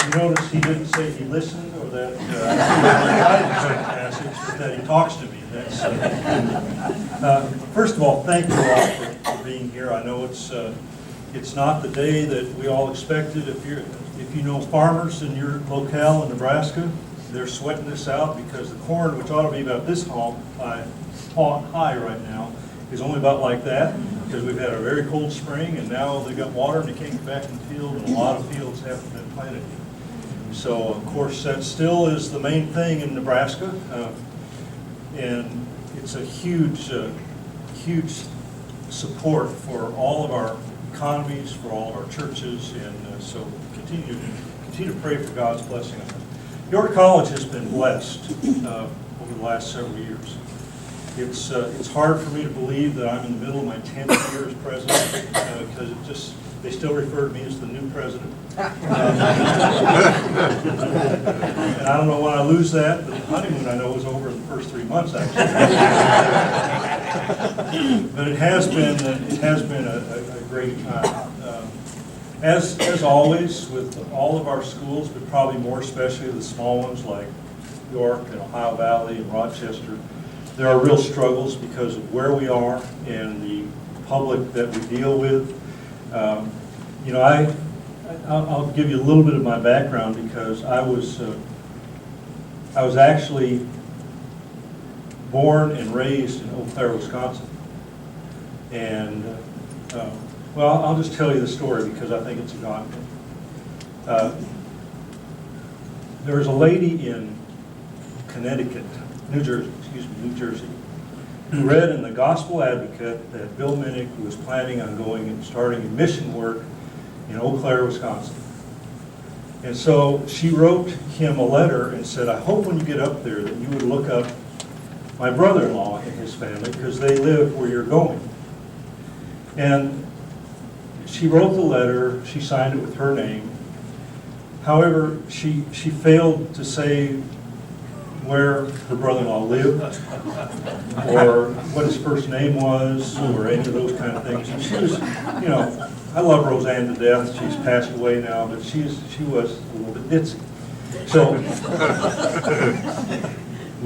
You notice he didn't say he listened or that passage, but that he talks to me. That's, first of all, thank you all for being here. I know it's not the day that we all expected. If you know farmers in your locale in Nebraska, they're sweating this out because the corn, which ought to be about this high right now, is only about like that because we've had a very cold spring and now they got water and they can't get back in the field, and a lot of fields haven't been planted. So of course that still is the main thing in Nebraska, and it's a huge support for all of our economies, for all of our churches, and so continue to pray for God's blessing on it. York College has been blessed over the last several years. It's hard for me to believe that I'm in the middle of my 10th year as president because they still refer to me as the new president. And I don't know when I lose that, but the honeymoon I know is over in the first 3 months actually. But it has been a great time. As always with all of our schools, but probably more especially the small ones like York and Ohio Valley and Rochester, there are real struggles because of where we are and the public that we deal with. I'll give you a little bit of my background because I was actually born and raised in Eau Claire, Wisconsin. And well, I'll just tell you the story because I think it's a God thing. There was a lady in New Jersey, who read in the Gospel Advocate that Bill Minnick was planning on going and starting a mission work in Eau Claire, Wisconsin. And so she wrote him a letter and said, I hope when you get up there that you would look up my brother-in-law and his family because they live where you're going. And she wrote the letter, she signed it with her name. However, she failed to say where her brother-in-law lived, or what his first name was, or any of those kind of things. And she was, I love Roseanne to death. She's passed away now, but she was a little bit ditzy.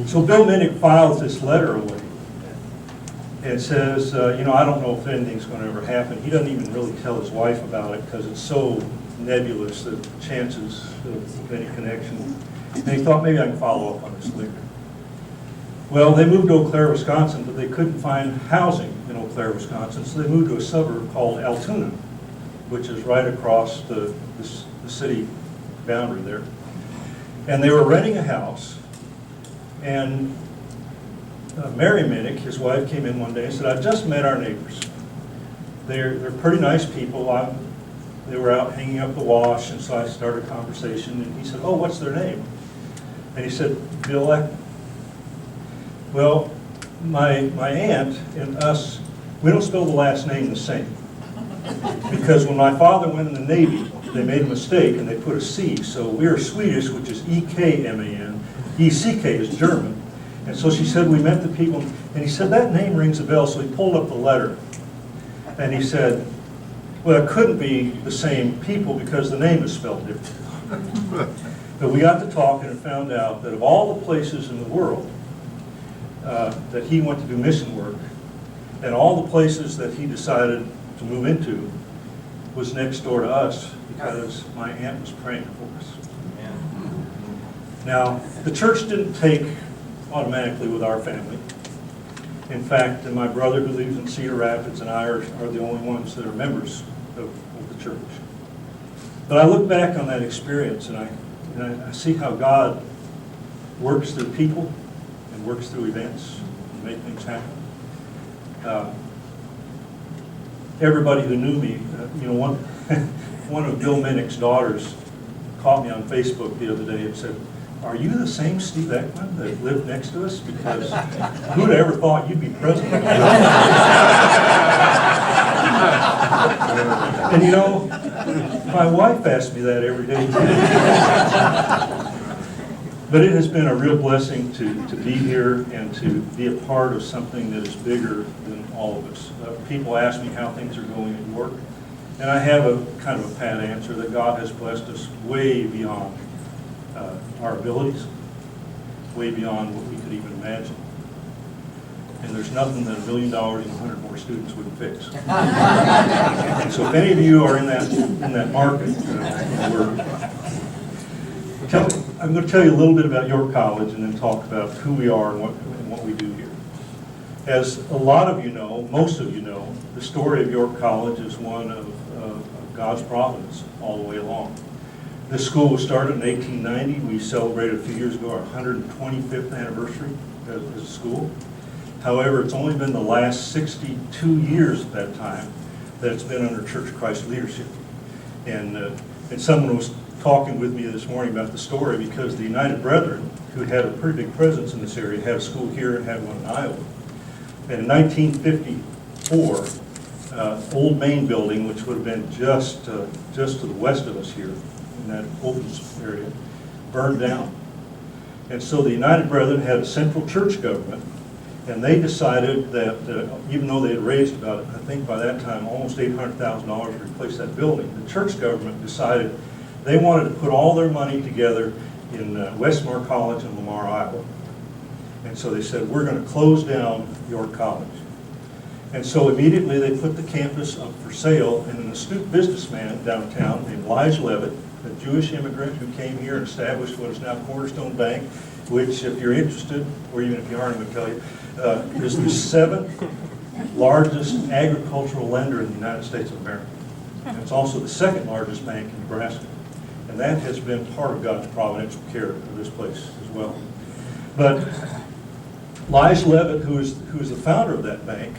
So Bill Minnick files this letter away and says, I don't know if anything's going to ever happen. He doesn't even really tell his wife about it because it's so nebulous, the chances of any connection. And he thought maybe I can follow up on this later. Well, they moved to Eau Claire, Wisconsin, but they couldn't find housing in Eau Claire, Wisconsin, so they moved to a suburb called Altoona, which is right across the city boundary there. And they were renting a house, and Mary Minnick, his wife, came in one day and said, I've just met our neighbors. They're pretty nice people. They were out hanging up the wash, and so I started a conversation, and he said, oh, what's their name? And he said, Bill Eckman. Well, my aunt and us, we don't spell the last name the same. Because when my father went in the Navy, they made a mistake, and they put a C. So we're Swedish, which is E-K-M-A-N. E-C-K is German. And so she said, we met the people, and he said, that name rings a bell, so he pulled up the letter. And he said, well, it couldn't be the same people because the name is spelled different. But we got to talking and found out that of all the places in the world that he went to do mission work, and all the places that he decided to move into was next door to us because my aunt was praying for us. Now, the church didn't take automatically with our family. In fact, my brother who lives in Cedar Rapids and I are the only ones that are members of the church. But I look back on that experience and I see how God works through people and works through events and make things happen. Everybody who knew me, one of Bill Minnick's daughters caught me on Facebook the other day and said, are you the same Steve Eckman that lived next to us? Because who'd ever thought you'd be president? And my wife asks me that every day. But it has been a real blessing to be here and to be a part of something that is bigger than all of us. People ask me how things are going at work. And I have a kind of a pat answer that God has blessed us way beyond our abilities, way beyond what we could even imagine. And there's nothing that $1 million and 100 more students wouldn't fix. And so if any of you are in that market, I'm going to tell you a little bit about York College and then talk about who we are and what we do here. As a lot of you know, most of you know, the story of York College is one of God's providence all the way along. This school was started in 1890. We celebrated a few years ago our 125th anniversary as a school. However, it's only been the last 62 years at that time that it's been under Church of Christ leadership. And someone was talking with me this morning about the story because the United Brethren, who had a pretty big presence in this area, had a school here and had one in Iowa. And in 1954, Old Main Building, which would have been just to the west of us here, in that open area, burned down. And so the United Brethren had a central church government, and they decided that even though they had raised about, I think by that time, almost $800,000 to replace that building, the church government decided they wanted to put all their money together in Westmore College in Lamar, Iowa. And so they said, we're going to close down York College. And so immediately they put the campus up for sale, and an astute businessman downtown named Lige Levitt, a Jewish immigrant who came here and established what is now Cornerstone Bank, which, if you're interested, or even if you aren't, I'm going to tell you, is the 7th largest agricultural lender in the United States of America. And it's also the 2nd largest bank in Nebraska. And that has been part of God's providential care of this place as well. But Lige Levitt, who is the founder of that bank,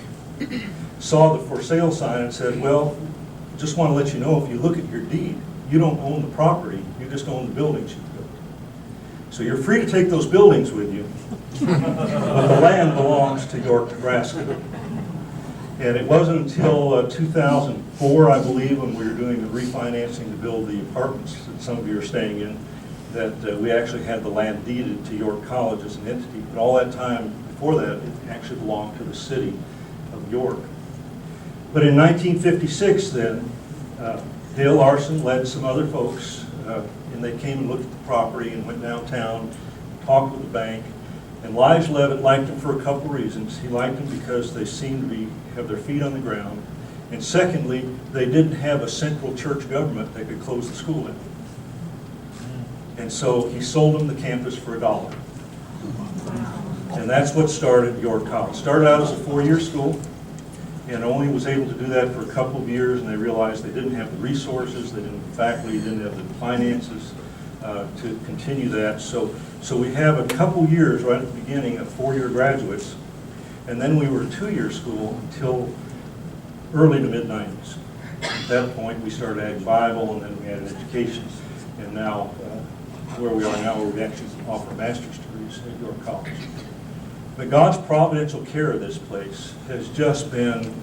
saw the for sale sign and said, well, just want to let you know, if you look at your deed, you don't own the property, you just own the buildings you built. So you're free to take those buildings with you, but the land belongs to York, Nebraska. And it wasn't until 2004, I believe, when we were doing the refinancing to build the apartments that some of you are staying in, that we actually had the land deeded to York College as an entity. But all that time before that, it actually belonged to the city of York. But in 1956 then, Dale Larson led some other folks, and they came and looked at the property and went downtown, talked with the bank. And Lige Levitt liked them for a couple reasons. He liked them because they seemed to have their feet on the ground. And secondly, they didn't have a central church government that could close the school down. And so he sold them the campus for $1. And that's what started York College. Started out as a 4-year school, and only was able to do that for a couple of years, and they realized they didn't have the resources, they didn't have the faculty, didn't have the finances to continue that. So we have a couple years right at the beginning of 4-year graduates, and then we were a 2-year school until early to mid-90s. At that point, we started adding Bible, and then we added education, and now where we are now, where we actually offer master's degrees at York College. But God's providential care of this place has just been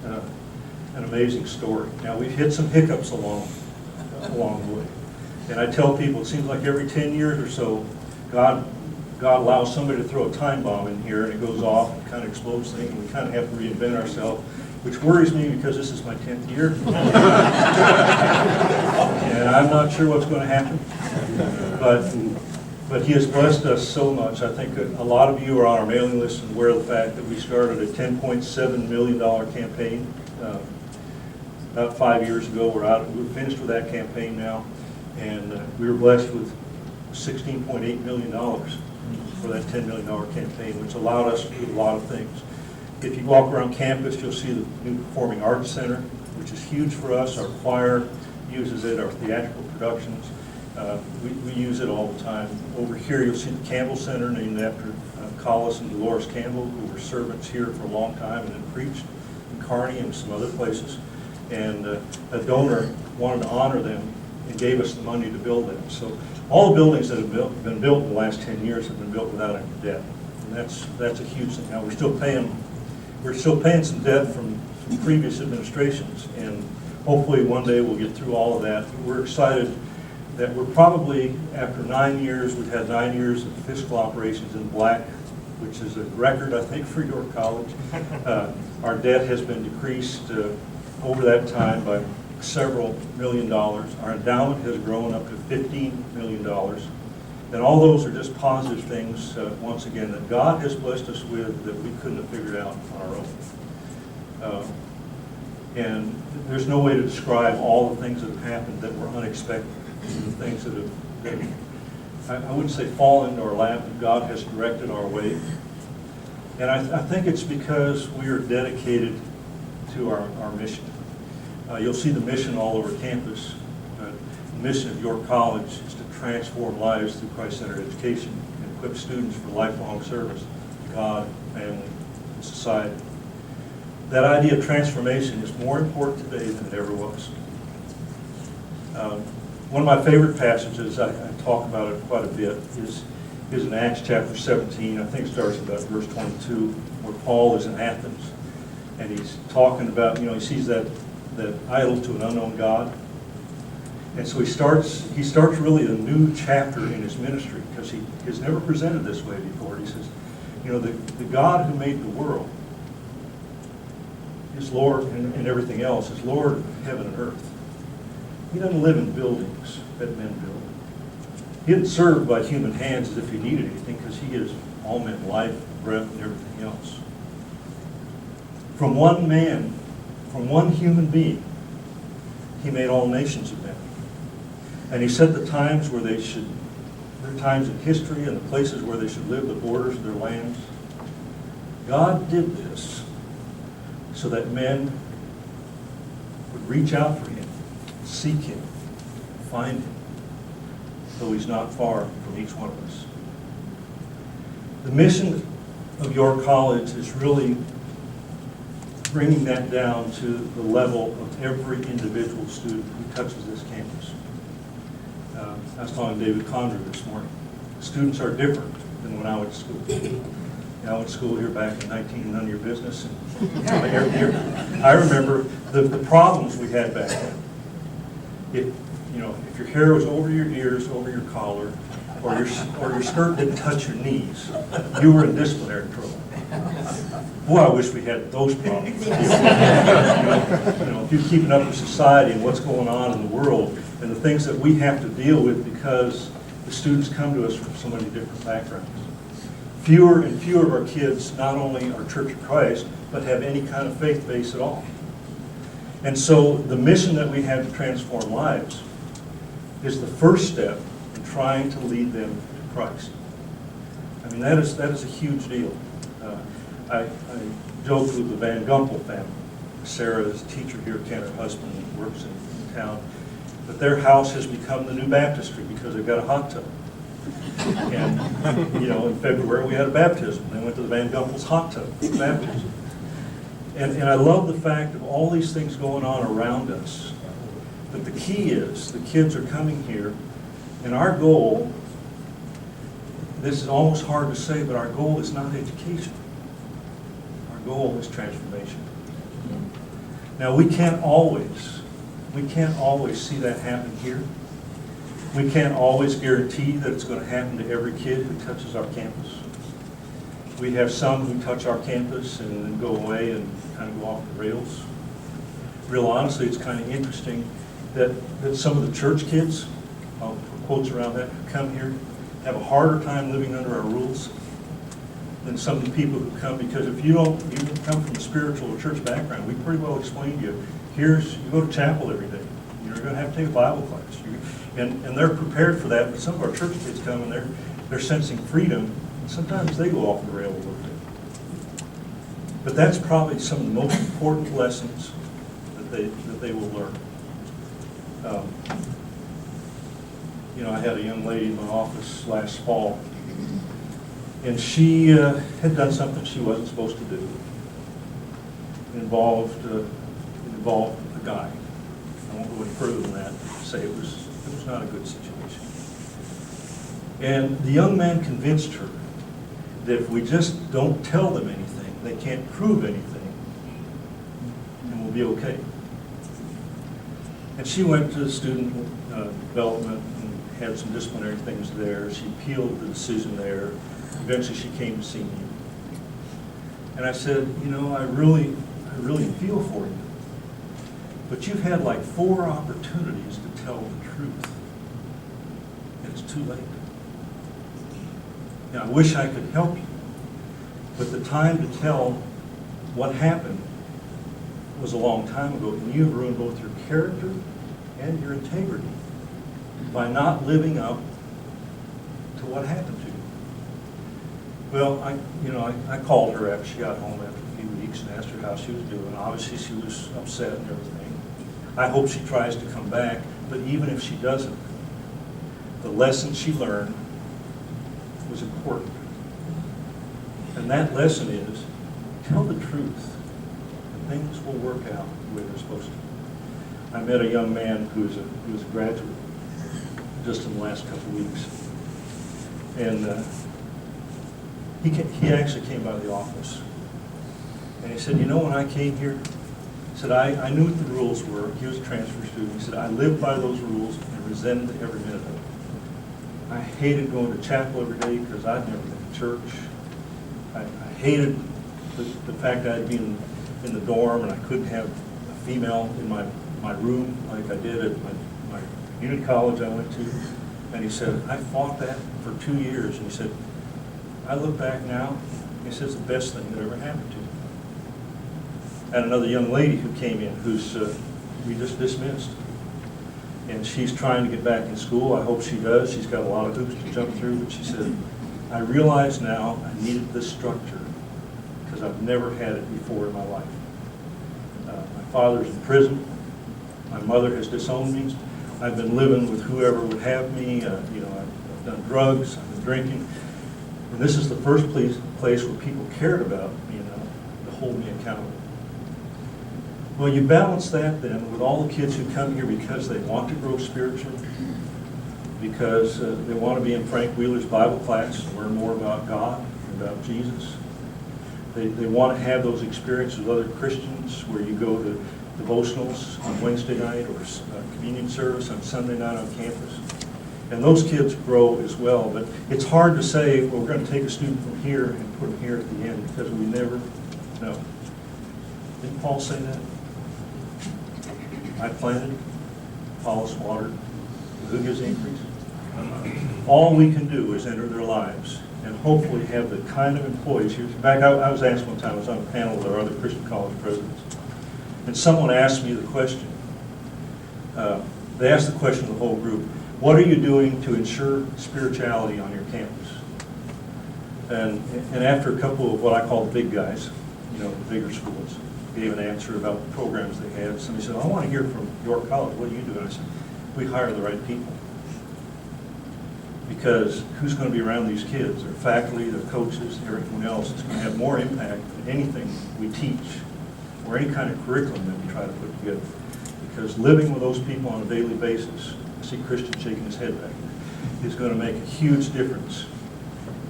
an amazing story. Now, we've hit some hiccups along the way. And I tell people, it seems like every 10 years or so, God allows somebody to throw a time bomb in here, and it goes off and kind of explodes things, and we kind of have to reinvent ourselves, which worries me because this is my 10th year. And I'm not sure what's going to happen. But he has blessed us so much. I think a lot of you are on our mailing list and aware of the fact that we started a $10.7 million campaign about 5 years ago. We're finished with that campaign now, and we were blessed with $16.8 million for that $10 million campaign, which allowed us to do a lot of things. If you walk around campus, you'll see the new Performing Arts Center, which is huge for us. Our choir uses it, our theatrical productions. We use it all the time. Over here, you'll see the Campbell Center, named after Collis and Dolores Campbell, who were servants here for a long time and then preached in Kearney and some other places. And a donor wanted to honor them and gave us the money to build them. So all the buildings that have been built in the last 10 years have been built without any debt. And that's a huge thing. Now, we're still paying some debt from previous administrations, and hopefully one day we'll get through all of that. We're excited that we're probably, after 9 years, we've had 9 years of fiscal operations in black, which is a record, I think, for York College. Our debt has been decreased over that time by several $million. Our endowment has grown up to $15 million. And all those are just positive things, once again, that God has blessed us with that we couldn't have figured out on our own. And there's no way to describe all the things that have happened that were unexpected, the things that I wouldn't say fall into our lap, but God has directed our way. And I think it's because we are dedicated to our mission. You'll see the mission all over campus. The mission of York College is to transform lives through Christ-centered education and equip students for lifelong service to God, family, and society. That idea of transformation is more important today than it ever was. One of my favorite passages, I talk about it quite a bit, is in Acts chapter 17. I think it starts about verse 22, where Paul is in Athens, and he's talking about, he sees that idol to an unknown God. And so he starts really a new chapter in his ministry, because he has never presented this way before. He says, the God who made the world is Lord, and everything else, is Lord of heaven and earth. He doesn't live in buildings that men build. He isn't served by human hands as if he needed anything, because he gives all men life, breath, and everything else. From one man, from one human being, he made all nations of men. And he set the times where their times in history and the places where they should live, the borders of their lands. God did this so that men would reach out for him, seek him, find him, though he's not far from each one of us. The mission of York College is really bringing that down to the level of every individual student who touches this campus. I was talking to David Condra this morning. Students are different than when I went to school. I went to school here back in 19, none of your business. And I remember the problems we had back then. If your hair was over your ears, over your collar, or your skirt didn't touch your knees, you were in disciplinary trouble. Boy, I wish we had those problems. If you're keeping up with society and what's going on in the world and the things that we have to deal with because the students come to us from so many different backgrounds. Fewer and fewer of our kids not only are Church of Christ, but have any kind of faith base at all. And so the mission that we have to transform lives is the first step in trying to lead them to Christ. I mean, that is a huge deal. I joked with the Van Gumpel family. Sarah is a teacher here at Kent. Her husband works in town. But their house has become the new baptistry because they've got a hot tub. And, in February we had a baptism. They went to the Van Gumpel's hot tub for baptism. And I love the fact of all these things going on around us. But the key is the kids are coming here, and our goal, this is almost hard to say, but our goal is not education. Our goal is transformation. Now we can't always see that happen here. We can't always guarantee that it's going to happen to every kid who touches our campus. We have some who touch our campus and then go away and kind of go off the rails. Real honestly, it's kind of interesting that some of the church kids, I'll put quotes around that, who come here have a harder time living under our rules than some of the people who come, because if you come from a spiritual or church background, we pretty well explain to you, you go to chapel every day. You're going to have to take a Bible class. And they're prepared for that, but some of our church kids come and they're sensing freedom, and sometimes they go off the rail a little bit. But that's probably some of the most important lessons that they will learn. I had a young lady in my office last fall, and she had done something she wasn't supposed to do. It involved a guy. I won't go any further than that. Say it was not a good situation. And the young man convinced her that if we just don't tell them anything, they can't prove anything, and we'll be okay. And she went to student development and had some disciplinary things there. She appealed the decision there. Eventually she came to see me. And I said, I really feel for you. But you've had like 4 opportunities to tell the truth, and it's too late. Now, I wish I could help you, but the time to tell what happened was a long time ago, and you've ruined both your character and your integrity by not living up to what happened to you. Well, I called her after she got home after a few weeks and asked her how she was doing. Obviously, she was upset and everything. I hope she tries to come back, but even if she doesn't, the lesson she learned was important. And that lesson is, tell the truth, and things will work out the way they're supposed to. I met a young man who was a graduate just in the last couple of weeks. And he actually came by the office. And he said, when I came here, he said, I knew what the rules were. He was a transfer student. He said, I lived by those rules and resented every minute of it. I hated going to chapel every day because I'd never been to church. I hated the fact that I'd be in the dorm and I couldn't have a female in my room like I did at my community college I went to. And he said, I fought that for 2 years. And he said, I look back now, he says, the best thing that ever happened to me. And another young lady who came in who's we just dismissed. And she's trying to get back in school. I hope she does. She's got a lot of hoops to jump through. But she said, I realize now I needed this structure because I've never had it before in my life. My father's in prison. My mother has disowned me. I've been living with whoever would have me. I've done drugs. I've been drinking. And this is the first place where people cared about me enough to hold me accountable. Well, you balance that then with all the kids who come here because they want to grow spiritually, because they want to be in Frank Wheeler's Bible class and learn more about God and about Jesus. They want to have those experiences with other Christians where you go to devotionals on Wednesday night or communion service on Sunday night on campus. And those kids grow as well. But it's hard to say, well, we're going to take a student from here and put them here at the end because we never know. Didn't Paul say that? I planted, Apollos watered, who gives the increase? All we can do is enter their lives and hopefully have the kind of employees here. In fact, I was asked one time, I was on a panel with our other Christian college presidents, and someone asked me the question. They asked the question to the whole group, what are you doing to ensure spirituality on your campus? And after a couple of what I call the big guys, the bigger schools, gave an answer about the programs they had. Somebody said, I want to hear from your college. What do you do? And I said, we hire the right people. Because who's going to be around these kids? Their faculty, their coaches, everything else is going to have more impact than anything we teach or any kind of curriculum that we try to put together. Because living with those people on a daily basis, I see Christian shaking his head back there, is going to make a huge difference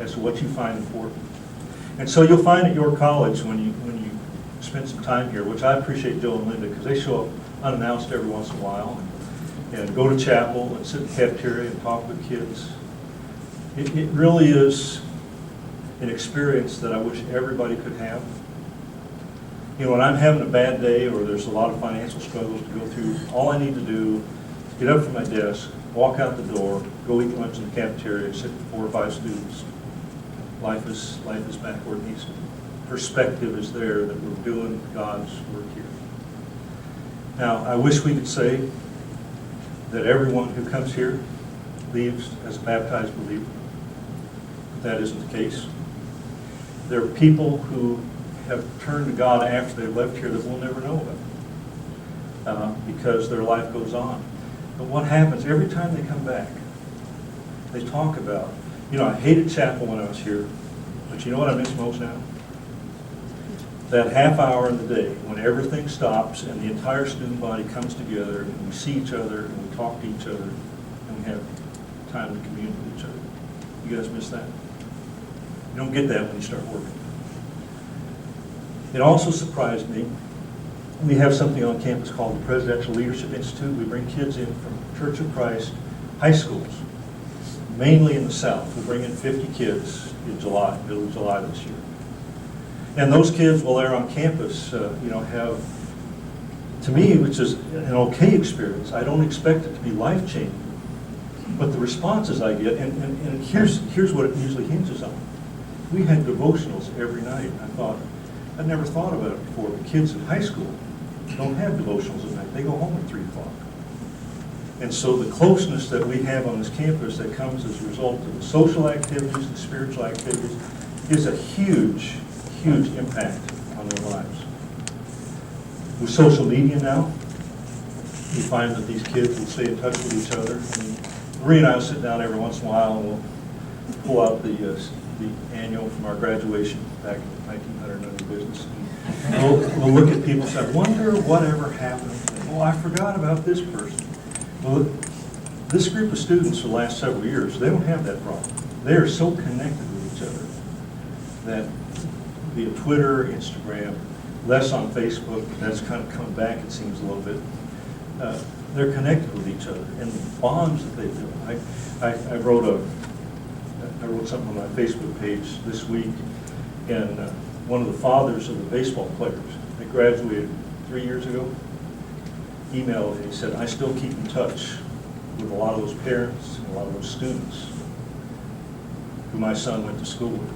as to what you find important. And so you'll find at your college when you spend some time here, which I appreciate Joe and Linda because they show up unannounced every once in a while and go to chapel and sit in the cafeteria and talk with kids. It really is an experience that I wish everybody could have. When I'm having a bad day or there's a lot of financial struggles to go through, all I need to do is get up from my desk, walk out the door, go eat lunch in the cafeteria, sit with 4 or 5 students. Life is back where it needs to be. Perspective is there that we're doing God's work here. Now, I wish we could say that everyone who comes here leaves as a baptized believer. That isn't the case. There are people who have turned to God after they left here that we'll never know about because their life goes on. But what happens every time they come back, they talk about, I hated chapel when I was here, but you know what I miss most now? That half hour in the day when everything stops and the entire student body comes together and we see each other and we talk to each other and we have time to commune with each other. You guys miss that? You don't get that when you start working. It also surprised me, we have something on campus called the Presidential Leadership Institute. We bring kids in from Church of Christ high schools, mainly in the South. We bring in 50 kids in July, middle of July this year. And those kids, while they're on campus, have to me, which is an okay experience, I don't expect it to be life-changing. But the responses I get, and here's what it usually hinges on. We had devotionals every night. I thought, I'd never thought about it before, but kids in high school don't have devotionals at night. They go home at 3 o'clock. And so the closeness that we have on this campus that comes as a result of the social activities, the spiritual activities, is a huge, huge impact on their lives. With social media now, we find that these kids will stay in touch with each other. I mean, Marie and I will sit down every once in a while and we'll pull out the annual from our graduation back in 1900 under business. And we'll look at people and say, I wonder whatever happened. Oh, I forgot about this person. Well, this group of students for the last several years, they don't have that problem. They are so connected with each other that via Twitter, Instagram, less on Facebook, but that's kind of come back, it seems, a little bit. They're connected with each other, and the bonds that they build. I wrote something on my Facebook page this week, and one of the fathers of the baseball players that graduated 3 years ago emailed and he said, I still keep in touch with a lot of those parents and a lot of those students who my son went to school with.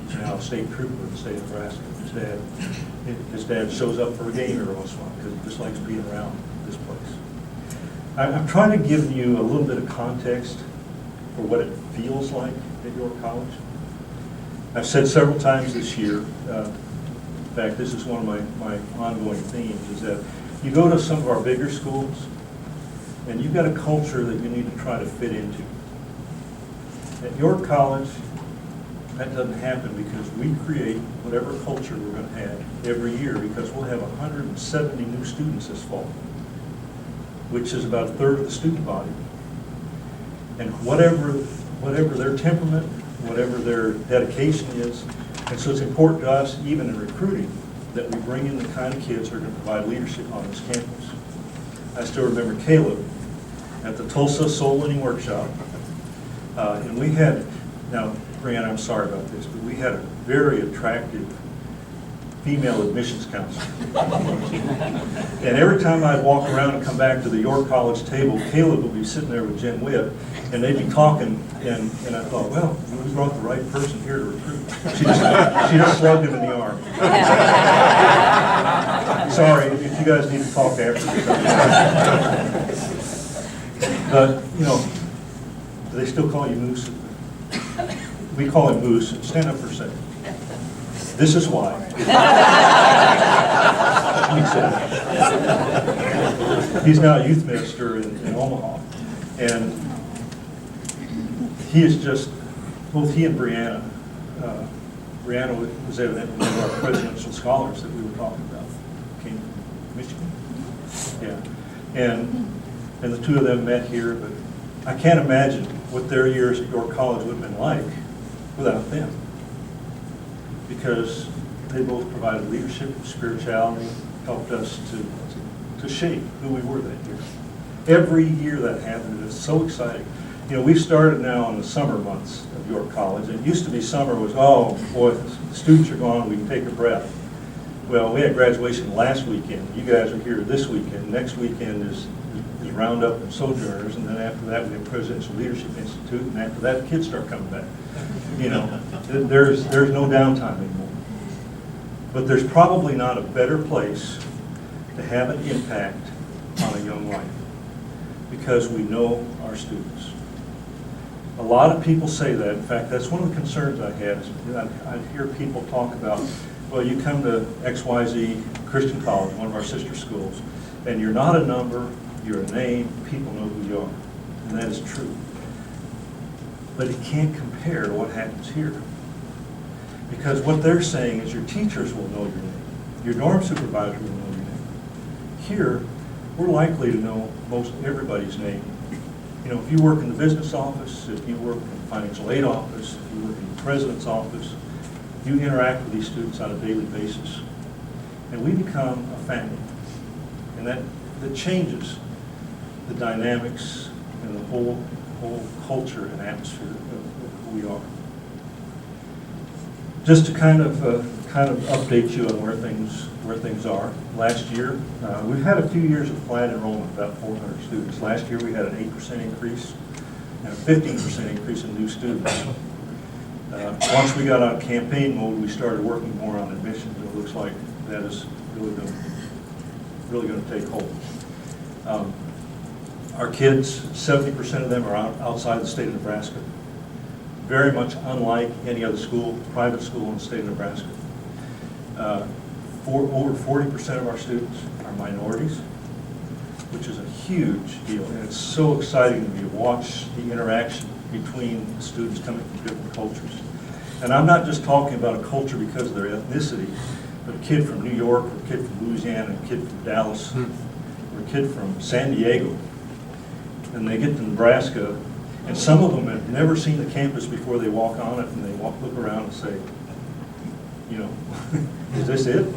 He's now a state trooper in the state of Nebraska. His dad shows up for a game every once in a while because he just likes being around this place. I'm trying to give you a little bit of context for what it feels like at York College. I've said several times this year, in fact, this is one of my ongoing themes, is that you go to some of our bigger schools and you've got a culture that you need to try to fit into. At York College, that doesn't happen because we create whatever culture we're going to have every year, because we'll have 170 new students this fall, which is about a third of the student body. And whatever their temperament, whatever their dedication is, and so it's important to us, even in recruiting, that we bring in the kind of kids who are going to provide leadership on this campus. I still remember Caleb at the Tulsa Soul Winning Workshop, and we had, now, Brianna, I'm sorry about this, but we had a very attractive female admissions counselor. And every time I'd walk around and come back to the York College table, Caleb would be sitting there with Jen Witt, and they'd be talking, and I thought, well, we brought the right person here to recruit. She just slugged him in the arm. Sorry, if you guys need to talk after. But, do they still call you Moose? We call him Moose. Stand up for a second. This is why. He's now a youth minister in Omaha. And he is just, both he and Brianna, Brianna was evidently one of our presidential scholars that we were talking about. Came from Michigan. Yeah. And the two of them met here, but I can't imagine what their years at York College would have been like without them, because they both provided leadership, spirituality, helped us to shape who we were that year. Every year that happened, it's so exciting. We've started now in the summer months of York College. It used to be summer was, oh boy, the students are gone, we can take a breath. Well, we had graduation last weekend. You guys are here this weekend. Next weekend is Roundup and Sojourners, and then after that we have Presidential Leadership Institute, and after that the kids start coming back. There's no downtime anymore. But there's probably not a better place to have an impact on a young life, because we know our students. A lot of people say that. In fact, that's one of the concerns I had. I'd hear people talk about, well, you come to XYZ Christian College, one of our sister schools, and you're not a number, you're a name, people know who you are. And that is true. But it can't compare to what happens here. Because what they're saying is your teachers will know your name. Your dorm supervisor will know your name. Here, we're likely to know most everybody's name. If you work in the business office, if you work in the financial aid office, if you work in the president's office, you interact with these students on a daily basis. And we become a family. And that changes the dynamics and the whole culture and atmosphere of who we are. Just to kind of kind of update you on where things are. Last year, we've had a few years of flat enrollment, about 400 students. Last year we had an 8% increase and a 15% increase in new students. Once we got on campaign mode, we started working more on admissions, and it looks like that is really going to take hold. Our kids, 70% of them are outside the state of Nebraska. Very much unlike any other school, private school in the state of Nebraska. Over 40% of our students are minorities, which is a huge deal, and it's so exciting to me to watch the interaction between the students coming from different cultures. And I'm not just talking about a culture because of their ethnicity, but a kid from New York, or a kid from Louisiana, a kid from Dallas, or a kid from San Diego. And they get to Nebraska, and some of them have never seen the campus before they walk on it, and they look around and say, you know, is this it? In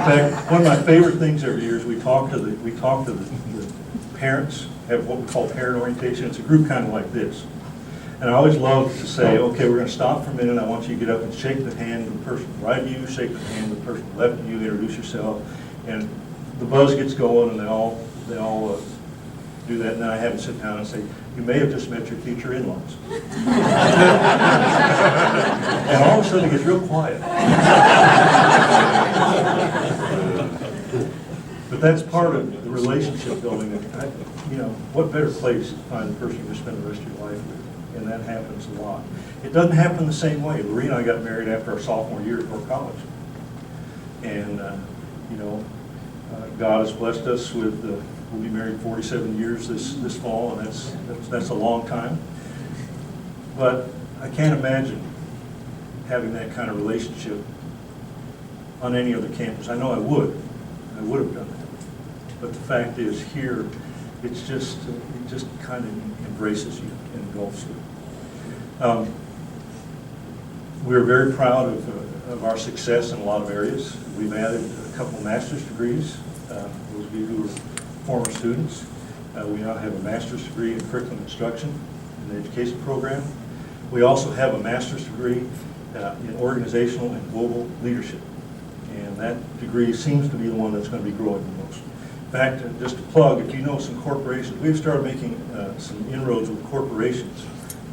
fact, one of my favorite things every year is we talk to the parents, have what we call parent orientation. It's a group kind of like this. And I always love to say, okay, we're going to stop for a minute. I want you to get up and shake the hand of the person right of you, shake the hand of the person left of you, introduce yourself. And the buzz gets going, and they all do that. And then I have them sit down and say, you may have just met your future in-laws. And all of a sudden it gets real quiet. But that's part of the relationship building. You know, what better place to find the person you're going to spend the rest of your life with? And that happens a lot. It doesn't happen the same way. Lorene and I got married after our sophomore year at North College. And, you know, God has blessed us with, we'll be married 47 years this fall, and that's a long time. But I can't imagine having that kind of relationship on any other campus. I know I would have done that. But the fact is, here, it just kind of embraces you and engulfs you. We're very proud of our success in a lot of areas. We've added a couple master's degrees. Those of you who are former students, we now have a master's degree in curriculum instruction in the education program. We also have a master's degree in organizational and global leadership. And that degree seems to be the one that's going to be growing the most. In fact, just to plug, if you know some corporations, we've started making some inroads with corporations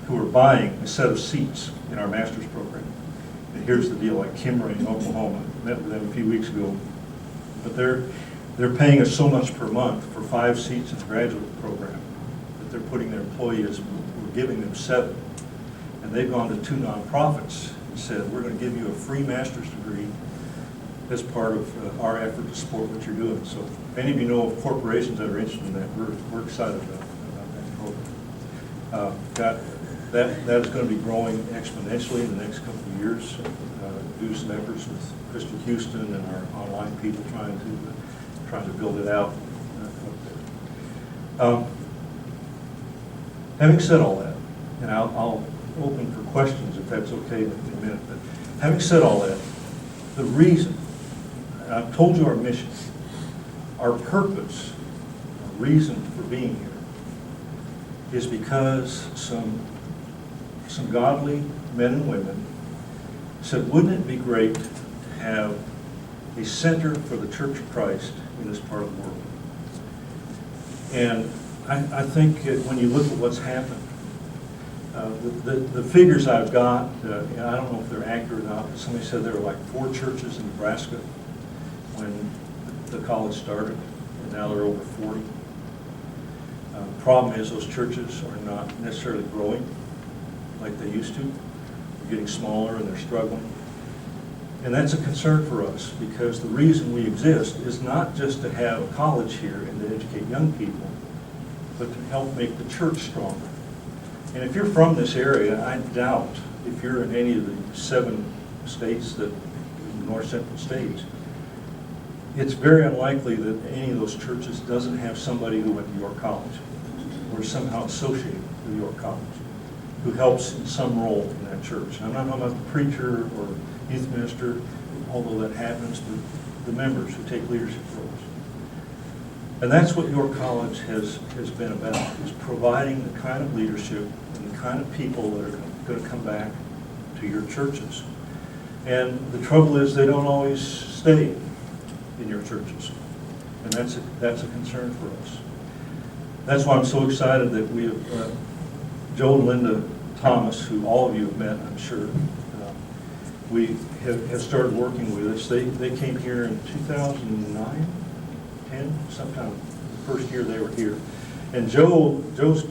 who are buying a set of seats in our master's program. And here's the deal, like Kimray in Oklahoma, met with them a few weeks ago, but they're paying us so much per month for 5 seats in the graduate program that they're putting their employees, we're giving them 7. And they've gone to 2 nonprofits and said, we're going to give you a free master's degree as part of our effort to support what you're doing. So if any of you know of corporations that are interested in that, we're excited about that program. That is going to be growing exponentially in the next couple of years due to some efforts with Crystal Houston and our online people trying to build it out. Having said all that, and I'll open for questions if that's okay in a minute, but having said all that, the reason, I've told you our mission, our purpose, our reason for being here is because some godly men and women said, wouldn't it be great to have a center for the Church of Christ in this part of the world? And I think when you look at what's happened, the figures I've got, and I don't know if they're accurate or not, but somebody said there were like 4 churches in Nebraska when the college started, and now there are over 40. The problem is those churches are not necessarily growing like they used to. They're getting smaller and they're struggling. And that's a concern for us, because the reason we exist is not just to have a college here and to educate young people, but to help make the church stronger. And if you're from this area, I doubt if you're in any of the 7 states, that north central states, it's very unlikely that any of those churches doesn't have somebody who went to York College or is somehow associated with York College, who helps in some role in that church. I'm not talking about the preacher or youth minister, although that happens, but the members who take leadership roles. And that's what York College has been about, is providing the kind of leadership and the kind of people that are going to come back to your churches. And the trouble is, they don't always stay in your churches. And that's a concern for us. That's why I'm so excited that we have Joe and Linda Thomas, who all of you have met, I'm sure. We have started working with us. They came here in 2009, 10, sometime the first year they were here. And Joe's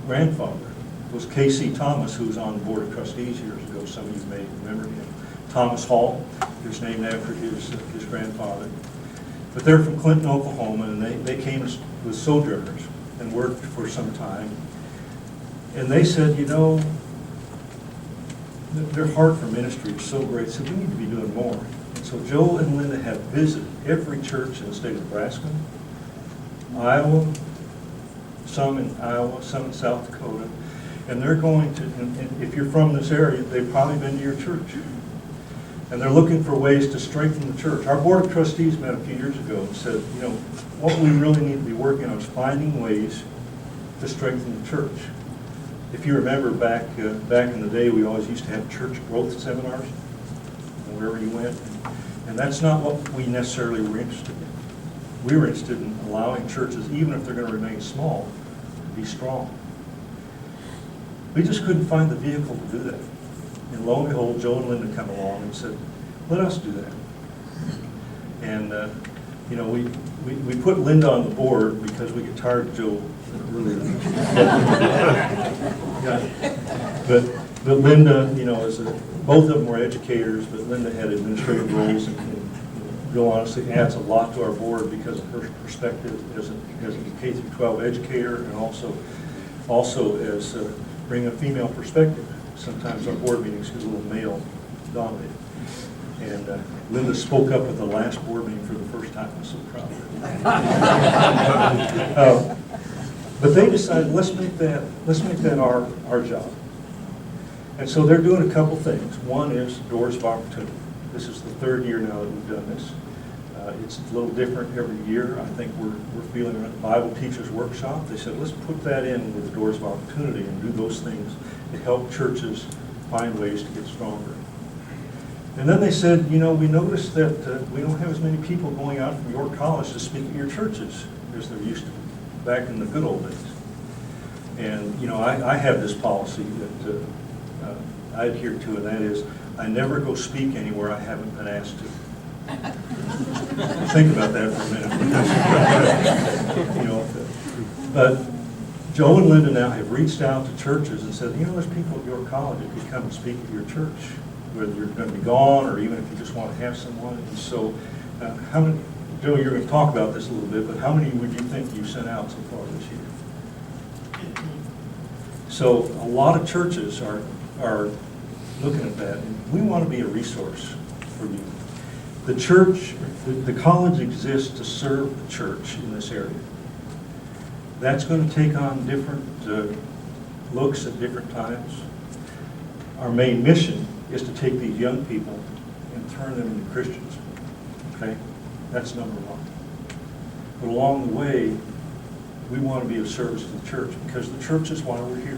grandfather was K.C. Thomas, who was on the Board of Trustees years ago. Some of you may remember him. Thomas Hall, who's named after his grandfather. But they're from Clinton, Oklahoma, and they came as sojourners and worked for some time. And they said, you know, their heart for ministry is so great, so we need to be doing more. And so Joe and Linda have visited every church in the state of Nebraska, Iowa, some in Iowa, some in South Dakota, and they're going to, and if you're from this area, they've probably been to your church. And they're looking for ways to strengthen the church. Our Board of Trustees met a few years ago and said, you know, what we really need to be working on is finding ways to strengthen the church. If you remember back in the day, we always used to have church growth seminars wherever you went. And that's not what we necessarily were interested in. We were interested in allowing churches, even if they're going to remain small, to be strong. We just couldn't find the vehicle to do that. And lo and behold, Joe and Linda come along and said, let us do that. And, you know, we put Linda on the board because we get tired of Joe earlier. But Linda, you know, both of them were educators, but Linda had administrative roles, and Bill honestly adds a lot to our board because of her perspective as a K-12 educator, and also as bringing a female perspective. Sometimes our board meetings get a little male dominated. And Linda spoke up at the last board meeting for the first time. I'm so proud of her. But they decided, let's make that our job. And so they're doing a couple things. One is Doors of Opportunity. This is the third year now that we've done this. It's a little different every year. I think we're feeling at the Bible Teachers Workshop. They said, let's put that in with the Doors of Opportunity and do those things to help churches find ways to get stronger. And then they said, you know, we noticed that we don't have as many people going out from York College to speak at your churches as there used to be back in the good old days. And, you know, I have this policy that I adhere to, and that is I never go speak anywhere I haven't been asked to. Think about that for a minute. Because, you know, but Joe and Linda now have reached out to churches and said, you know, there's people at your college that could come and speak at your church, whether you're going to be gone or even if you just want to have someone. And so, how many, Joe, you're going to talk about this a little bit, but how many would you think you sent out so far this year? So a lot of churches are looking at that, and we want to be a resource for you. The church, the college exists to serve the church in this area. That's going to take on different looks at different times. Our main mission is to take these young people and turn them into Christians. Okay? That's number one. But along the way, we want to be of service to the church because the church is why we're here.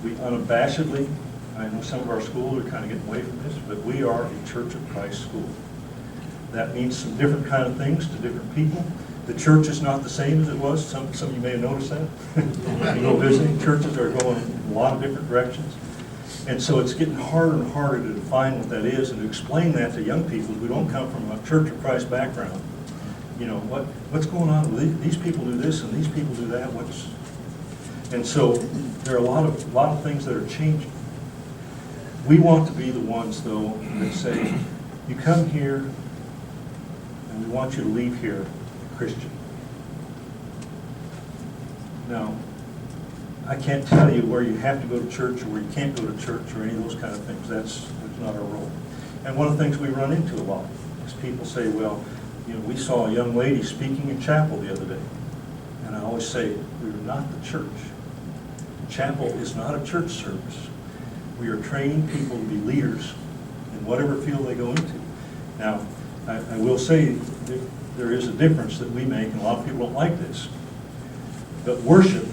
We unabashedly, I know some of our schools are kind of getting away from this, but we are a Church of Christ school. That means some different kind of things to different people. The church is not the same as it was. Some of you may have noticed that. You go visiting, churches are going in a lot of different directions. And so it's getting harder and harder to define what that is and to explain that to young people who don't come from a Church of Christ background. You know, what's going on? These people do this and these people do that. And so there are a lot of things that are changing. We want to be the ones, though, that say, you come here and we want you to leave here a Christian. Now, I can't tell you where you have to go to church or where you can't go to church or any of those kind of things. That's not our role. And one of the things we run into a lot is people say, well, you know, we saw a young lady speaking in chapel the other day. And I always say, we're not the church. Chapel is not a church service. We are training people to be leaders in whatever field they go into. Now, I will say there is a difference that we make, and a lot of people don't like this. But worship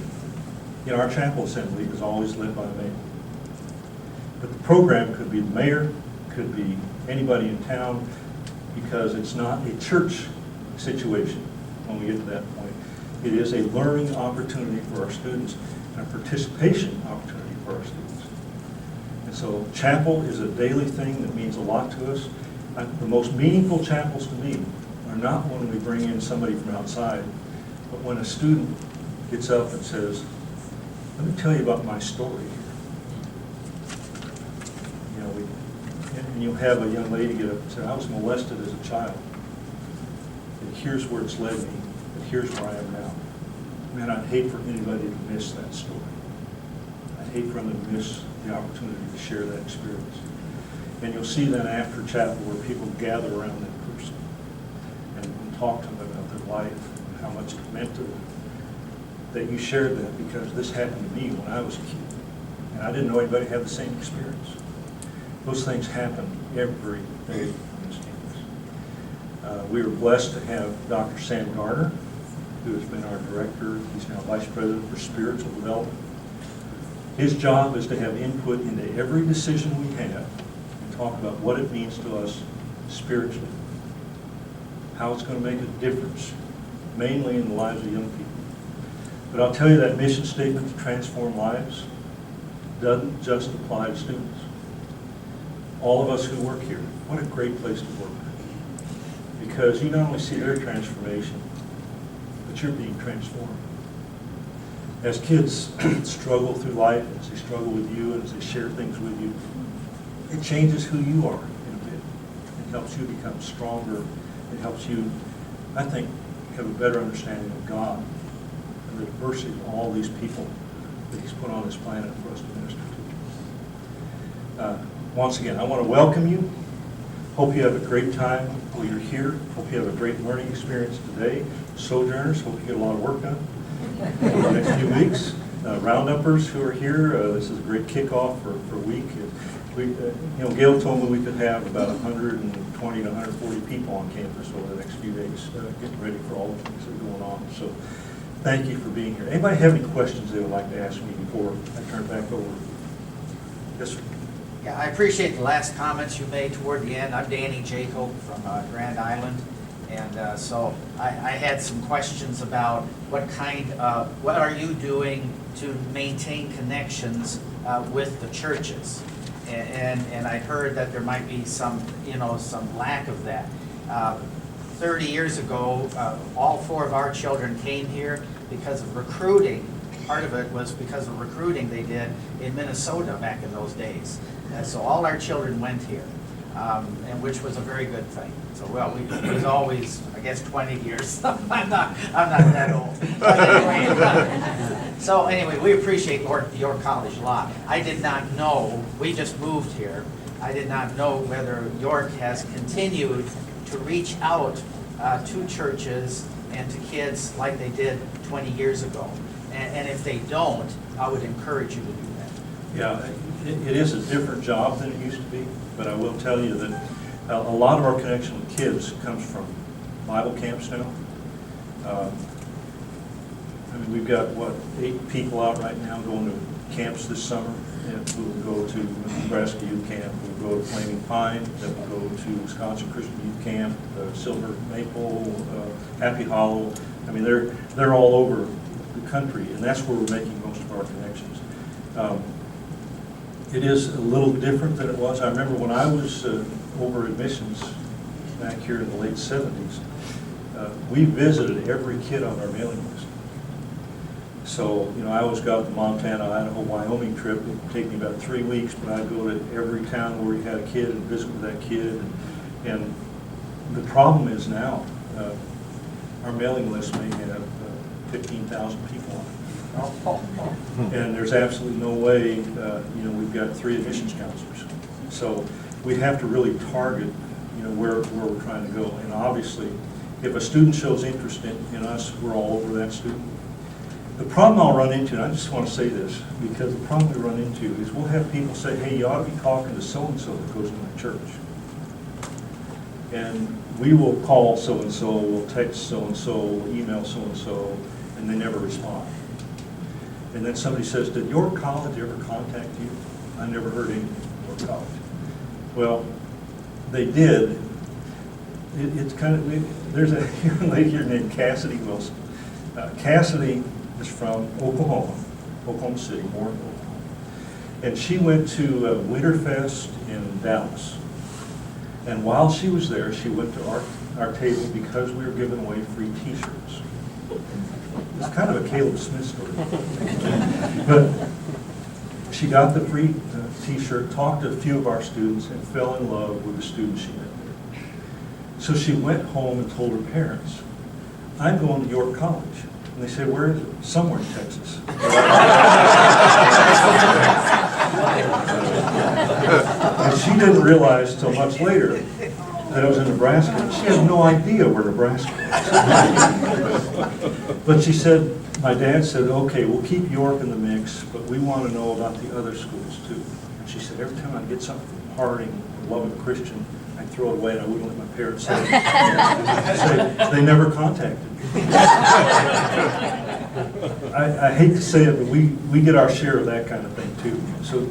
in our chapel assembly is always led by a male. But the program could be the mayor, could be anybody in town, because it's not a church situation when we get to that point. It is a learning opportunity for our students and a participation opportunity for our students. And so chapel is a daily thing that means a lot to us. The most meaningful chapels to me are not when we bring in somebody from outside, but when a student gets up and says, let me tell you about my story here. You know, and you'll have a young lady get up and say, I was molested as a child, and here's where it's led me, and here's where I am now. Man, I'd hate for anybody to miss that story. I'd hate for them to miss the opportunity to share that experience. And you'll see then after chapel where people gather around that person and talk to them about their life and how much it meant to them. That you shared that because this happened to me when I was a kid. And I didn't know anybody had the same experience. Those things happen every day on this campus. We were blessed to have Dr. Sam Garner, who has been our director. He's now Vice President for Spiritual Development. His job is to have input into every decision we have and talk about what it means to us spiritually, how it's going to make a difference, mainly in the lives of young people. But I'll tell you that mission statement to transform lives doesn't just apply to students. All of us who work here, what a great place to work. Because you not only see their transformation, but you're being transformed. As kids struggle through life, as they struggle with you, and as they share things with you, it changes who you are in a bit. It helps you become stronger. It helps you, I think, have a better understanding of God and the diversity of all these people that He's put on this planet for us to minister to. Once again, I want to welcome you. Hope you have a great time while you're here. Hope you have a great learning experience today. Sojourners, hope you get a lot of work done over the next few weeks. Rounduppers who are here, this is a great kickoff for a week. Gail told me we could have about 120 to 140 people on campus over the next few days, getting ready for all the things that are going on. So thank you for being here. Anybody have any questions they would like to ask me before I turn it back over? Yes, sir. Yeah, I appreciate the last comments you made toward the end. I'm Danny Jacob from Grand Island, and so I had some questions about what are you doing to maintain connections with the churches, and I heard that there might be some lack of that. 30 years ago, all 4 of our children came here because of recruiting. Part of it was because of recruiting they did in Minnesota back in those days. And so all our children went here, and which was a very good thing. So it was always, I guess, 20 years. I'm not that old. But anyway, so anyway, we appreciate your college a lot. I did not know, we just moved here. I did not know whether York has continued to reach out to churches and to kids like they did 20 years ago. And if they don't, I would encourage you to do that. Yeah, it is a different job than it used to be, but I will tell you that a lot of our connection with kids comes from Bible camps now. We've got, 8 people out right now going to camps this summer. And we'll go to Nebraska Youth Camp, we'll go to Flaming Pine, then we'll go to Wisconsin Christian Youth Camp, Silver Maple, Happy Hollow. They're all over the country, and that's where we're making most of our connections. It is a little different than it was. I remember when I was over admissions back here in the late 70s, we visited every kid on our mailing list. So, I always got the Montana, Idaho, Wyoming trip. It would take me about 3 weeks, but I'd go to every town where you had a kid and visit with that kid. And the problem is now, our mailing list may have 15,000 people on it. And there's absolutely no way, we've got 3 admissions counselors. So we have to really target, where we're trying to go. And obviously, if a student shows interest in us, we're all over that student. The problem I'll run into, and I just want to say this, because the problem we run into is we'll have people say, hey, you ought to be talking to so-and-so that goes to my church. And we will call so-and-so, we'll text so-and-so, we'll email so-and-so, and they never respond. And then somebody says, did your college ever contact you? I never heard anything. York College. Well, they did. It's kind of, there's a young lady here named Cassidy Wilson. Cassidy is from Oklahoma City, more in Oklahoma. And she went to Winterfest in Dallas. And while she was there, she went to our table because we were giving away free T-shirts. It's kind of a Caleb Smith story. But she got the free T-shirt, talked to a few of our students, and fell in love with the students she met there. So she went home and told her parents, I'm going to York College. And they said, where is it? Somewhere in Texas. And she didn't realize till much later that it was in Nebraska. She had no idea where Nebraska was. But she said, my dad said, okay, we'll keep York in the mix, but we want to know about the other schools too. And she said, every time I get something from Harding, Lubbock Christian, I'd throw it away and I wouldn't let my parents say it. They never contacted me. I hate to say it, but we get our share of that kind of thing too. So,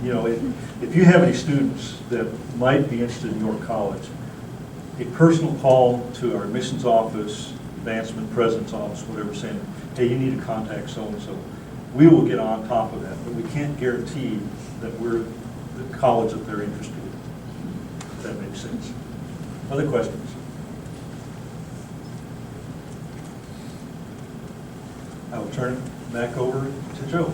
you know, if you have any students that might be interested in York College, a personal call to our admissions office, advancement president's office, whatever, saying, hey, you need to contact so-and-so. We will get on top of that, but we can't guarantee that we're the college that they're interested in, if that makes sense. Other questions? I will turn it back over to Joe.